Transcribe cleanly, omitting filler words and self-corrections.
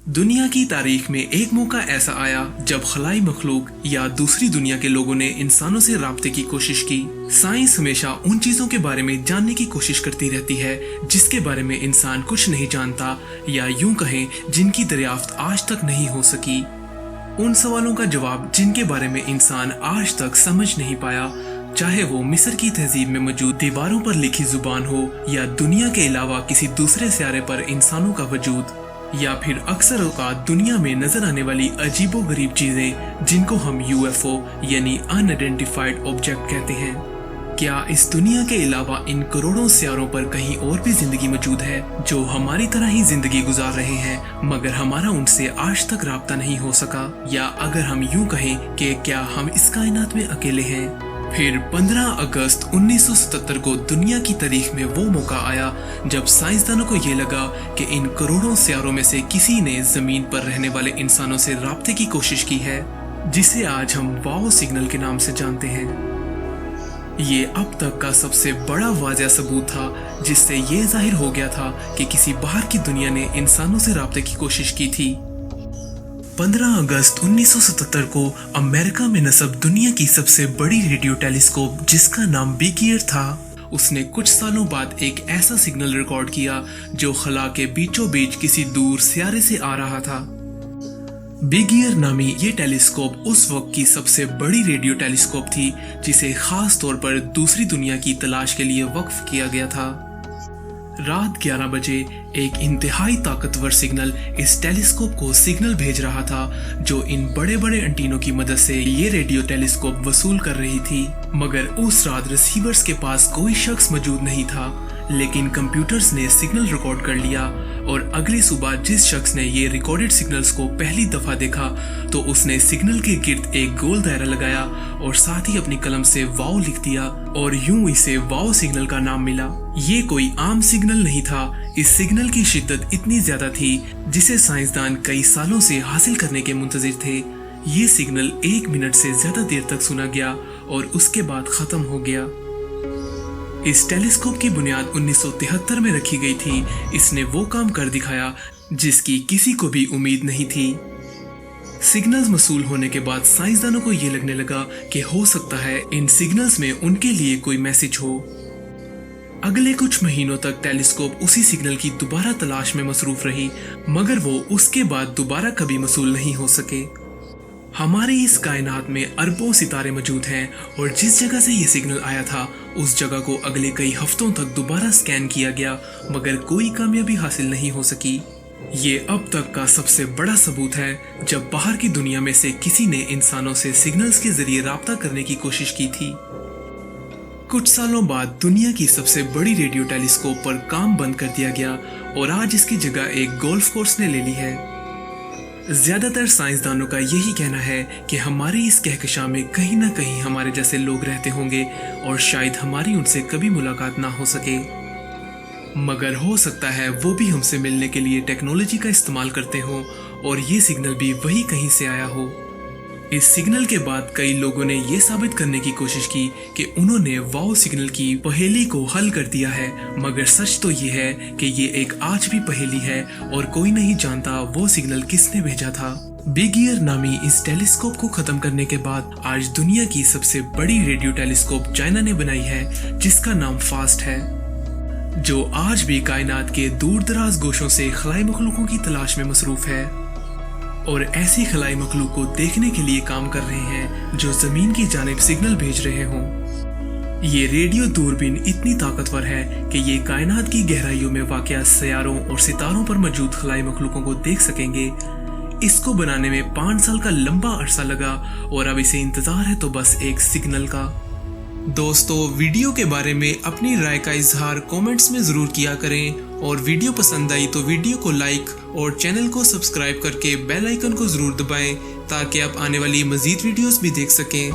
दुनिया की तारीख में एक मौका ऐसा आया जब खलाई मखलूक या दूसरी दुनिया के लोगों ने इंसानों से राब्ते की कोशिश की। साइंस हमेशा उन चीजों के बारे में जानने की कोशिश करती रहती है जिसके बारे में इंसान कुछ नहीं जानता, या यूं कहें जिनकी दरियाफ्त आज तक नहीं हो सकी। उन सवालों का जवाब जिनके बारे में इंसान आज तक समझ नहीं पाया, चाहे वो मिस्र की तहजीब में मौजूद दीवारों पर लिखी जुबान हो, या दुनिया के अलावा किसी दूसरे सियारे पर इंसानों का वजूद, या फिर अक्सर औकात दुनिया में नजर आने वाली अजीबो गरीब चीजें जिनको हम यूएफओ यानी अनआइडेंटिफाइड ऑब्जेक्ट कहते हैं। क्या इस दुनिया के अलावा इन करोड़ों सियारों पर कहीं और भी जिंदगी मौजूद है जो हमारी तरह ही जिंदगी गुजार रहे हैं, मगर हमारा उनसे आज तक राब्ता नहीं हो सका? या अगर हम यूं कहें कि क्या हम इस कायनात में अकेले हैं? फिर 15 अगस्त 1977 को दुनिया की तारीख में वो मौका आया जब साइंसदानों को ये लगा कि इन करोड़ों सियारों में से किसी ने जमीन पर रहने वाले इंसानों से राब्ते की कोशिश की है, जिसे आज हम वाओ सिग्नल के नाम से जानते हैं। ये अब तक का सबसे बड़ा वाज़ह सबूत था जिससे ये जाहिर हो गया था कि किसी बाहर की दुनिया ने इंसानों से राब्ते की कोशिश की थी। 15 अगस्त 1977 को अमेरिका में नस्ब दुनिया की सबसे बड़ी रेडियो टेलीस्कोप, जिसका नाम बिग ईयर था, उसने कुछ सालों बाद एक ऐसा सिग्नल रिकॉर्ड किया जो खला के बीचों बीच किसी दूर सियारे से आ रहा था। बिग ईयर नामी ये टेलीस्कोप उस वक्त की सबसे बड़ी रेडियो टेलीस्कोप थी जिसे खास तौर पर दूसरी दुनिया की तलाश के लिए वक्फ किया गया था। रात 11 बजे एक इंतहाई ताकतवर सिग्नल इस टेलीस्कोप को सिग्नल भेज रहा था जो इन बड़े बड़े एंटीनों की मदद से ये रेडियो टेलीस्कोप वसूल कर रही थी। मगर उस रात रिसीवर्स के पास कोई शख्स मौजूद नहीं था, लेकिन कंप्यूटर्स ने सिग्नल रिकॉर्ड कर लिया और अगली सुबह जिस शख्स ने ये रिकॉर्डेड सिग्नल्स को पहली दफा देखा तो उसने सिग्नल के गिर्द एक गोल दायरा लगाया और साथ ही अपनी कलम से वाओ लिख दिया और यूं इसे वाओ सिग्नल का नाम मिला। ये कोई आम सिग्नल नहीं था, इस सिग्नल की शिद्दत इतनी ज्यादा थी जिसे साइंसदान कई सालों से हासिल करने के मुंतजिर थे। ये सिग्नल 1 मिनट से ज्यादा देर तक सुना गया और उसके बाद खत्म हो गया। इस टेलीस्कोप की बुनियाद 1973 में रखी गई थी। इसने वो काम कर दिखाया जिसकी किसी को भी उम्मीद नहीं थी। सिग्नल्स मसूल होने के बाद साइंसदानों को ये लगने लगा कि हो सकता है इन सिग्नल्स में उनके लिए कोई मैसेज हो। अगले कुछ महीनों तक टेलीस्कोप उसी सिग्नल की दोबारा तलाश में मसरूफ रही, मगर वो उसके बाद दोबारा कभी मसूल नहीं हो सके। हमारी इस कायनात में अरबों सितारे मौजूद हैं और जिस जगह से ये सिग्नल आया था उस जगह को अगले कई हफ्तों तक दोबारा स्कैन किया गया, मगर कोई कामयाबी हासिल नहीं हो सकी। ये अब तक का सबसे बड़ा सबूत है जब बाहर की दुनिया में से किसी ने इंसानों से सिग्नल्स के जरिए राब्ता करने की कोशिश की थी। कुछ सालों बाद दुनिया की सबसे बड़ी रेडियो टेलीस्कोप पर काम बंद कर दिया गया और आज इसकी जगह एक गोल्फ कोर्स ने ले ली है। ज्यादातर साइंसदानों का यही कहना है कि हमारी इस कहकशां में कहीं ना कहीं हमारे जैसे लोग रहते होंगे और शायद हमारी उनसे कभी मुलाकात ना हो सके, मगर हो सकता है वो भी हमसे मिलने के लिए टेक्नोलॉजी का इस्तेमाल करते हो और ये सिग्नल भी वही कहीं से आया हो। इस सिग्नल के बाद कई लोगों ने ये साबित करने की कोशिश की कि उन्होंने वाओ सिग्नल की पहेली को हल कर दिया है, मगर सच तो ये है कि ये एक आज भी पहेली है और कोई नहीं जानता वो सिग्नल किसने भेजा था। बिग ईयर नामी इस टेलीस्कोप को खत्म करने के बाद आज दुनिया की सबसे बड़ी रेडियो टेलीस्कोप चाइना ने बनाई है जिसका नाम फास्ट है, जो आज भी कायनात के दूर दराज गोशों से खलाई मखलूकों की तलाश में मसरूफ है और ऐसी खलाई मखलूक को देखने के लिए काम कर रहे हैं जो जमीन की जानिब सिग्नल भेज रहे हों। ये रेडियो दूरबीन इतनी ताकतवर है कि ये कायनात की गहराइयों में वाक़या सियारों और सितारों पर मौजूद खलाई मखलूकों को देख सकेंगे। इसको बनाने में 5 साल का लंबा अरसा लगा और अब इसे इंतजार है तो बस एक सिग्नल का। दोस्तों, वीडियो के बारे में अपनी राय का इजहार कमेंट्स में ज़रूर किया करें और वीडियो पसंद आई तो वीडियो को लाइक और चैनल को सब्सक्राइब करके बेल आइकन को ज़रूर दबाएं ताकि आप आने वाली मज़ीद वीडियोस भी देख सकें।